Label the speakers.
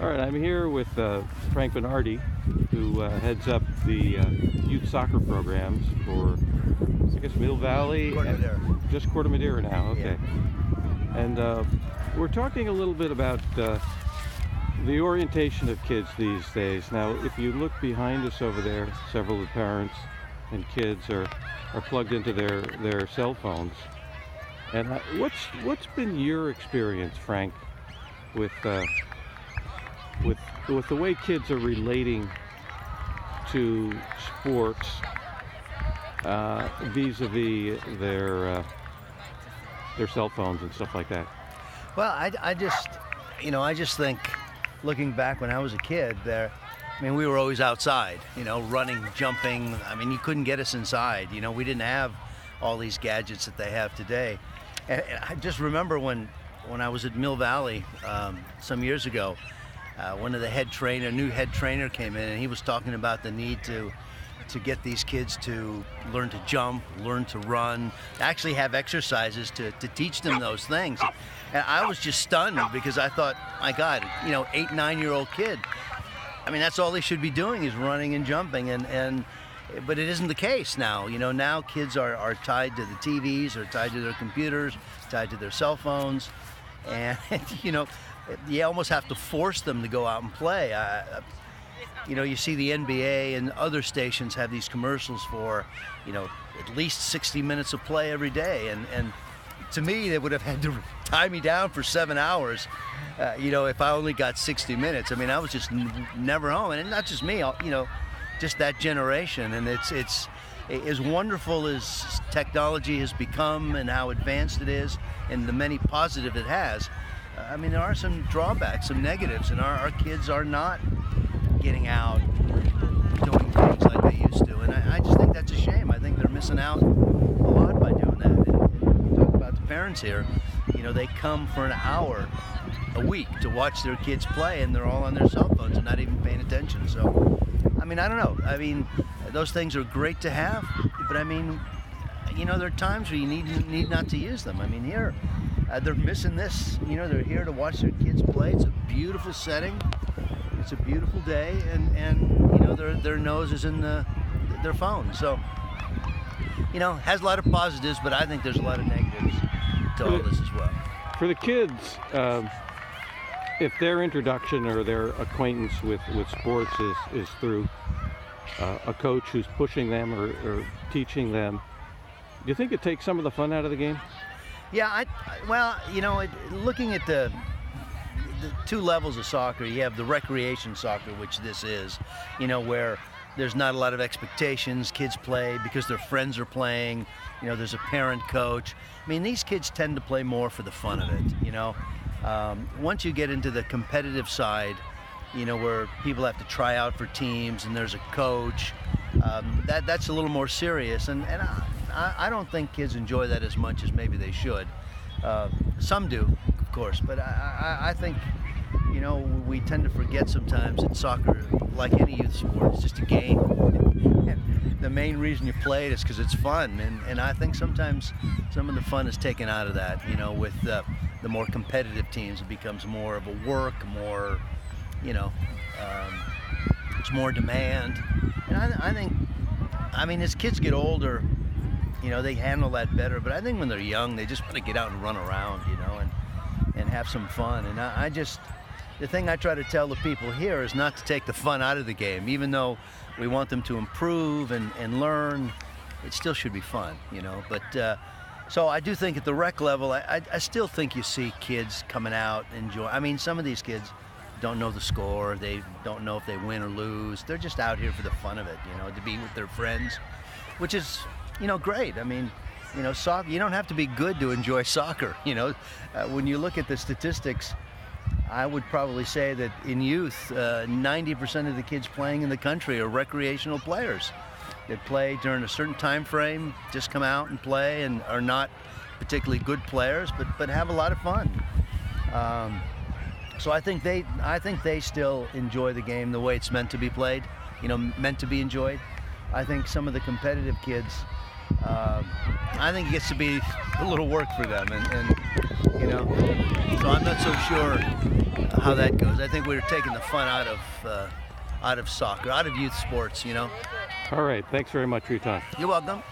Speaker 1: All right, I'm here with Frank Bernardi, who heads up the youth soccer programs for, I guess, Mill Valley.
Speaker 2: Corte Madera.
Speaker 1: Just Corte Madera now, okay.
Speaker 2: Yeah.
Speaker 1: And we're talking a little bit about the orientation of kids these days. Now, if you look behind us over there, several of the parents and kids are plugged into their cell phones. And what's been your experience, Frank, with the way kids are relating to sports vis-a-vis their cell phones and stuff like that?
Speaker 2: Well, I just think, looking back when I was a kid, we were always outside, running, jumping. I mean, you couldn't get us inside. We didn't have all these gadgets that they have today. And I just remember when I was at Mill Valley some years ago, one of the new head trainer came in, and he was talking about the need to get these kids to learn to jump, learn to run, actually have exercises to teach them those things. And I was just stunned because I thought, my God, 8, 9-year-old kid, that's all they should be doing is running and jumping. But it isn't the case now. Now kids are tied to the TVs, or tied to their computers, tied to their cell phones. And, you almost have to force them to go out and play. You see the NBA and other stations have these commercials for, at least 60 minutes of play every day. And to me, they would have had to tie me down for 7 hours, if I only got 60 minutes. I was just never home. And not just me, just that generation. And it's as wonderful as technology has become and how advanced it is and the many positive it has. There are some drawbacks, some negatives, and our kids are not getting out, doing things like they used to. And I just think that's a shame. I think they're missing out a lot by doing that. And we talk about the parents here, they come for an hour a week to watch their kids play, and they're all on their cell phones and not even paying attention. So, I don't know. Those things are great to have, but there are times where you need not to use them. Here, they're missing this. They're here to watch their kids play. It's a beautiful setting. It's a beautiful day, and their nose is in their phone. So, has a lot of positives, but I think there's a lot of negatives to all this as well.
Speaker 1: For the kids, if their introduction or their acquaintance with sports is through a coach who's pushing them or teaching them, do you think it takes some of the fun out of the game?
Speaker 2: Yeah, looking at the two levels of soccer, you have the recreation soccer, which this is, where there's not a lot of expectations. Kids play because their friends are playing. There's a parent coach. These kids tend to play more for the fun of it, Once you get into the competitive side, where people have to try out for teams and there's a coach, that's a little more serious. And I don't think kids enjoy that as much as maybe they should. Some do, of course, but I think, we tend to forget sometimes that soccer, like any youth sport, is just a game. And the main reason you play it is because it's fun. And I think sometimes some of the fun is taken out of that, with the more competitive teams. It becomes more of a work, more, it's more demand. And I think, as kids get older, they handle that better. But I think when they're young, they just want to get out and run around, and have some fun. And the thing I try to tell the people here is not to take the fun out of the game. Even though we want them to improve and learn, it still should be fun, But so I do think at the rec level, I still think you see kids coming out, enjoy. Some of these kids don't know the score. They don't know if they win or lose. They're just out here for the fun of it, to be with their friends, which is, great. Soccer, you don't have to be good to enjoy soccer. When you look at the statistics, I would probably say that in youth, 90% of the kids playing in the country are recreational players that play during a certain time frame, just come out and play, and are not particularly good players, but have a lot of fun. So I think they still enjoy the game the way it's meant to be played, meant to be enjoyed. I think some of the competitive kids, I think it gets to be a little work for them, and so I'm not so sure how that goes. I think we're taking the fun out of soccer, out of youth sports.
Speaker 1: All right. Thanks very much for your time.
Speaker 2: You're welcome.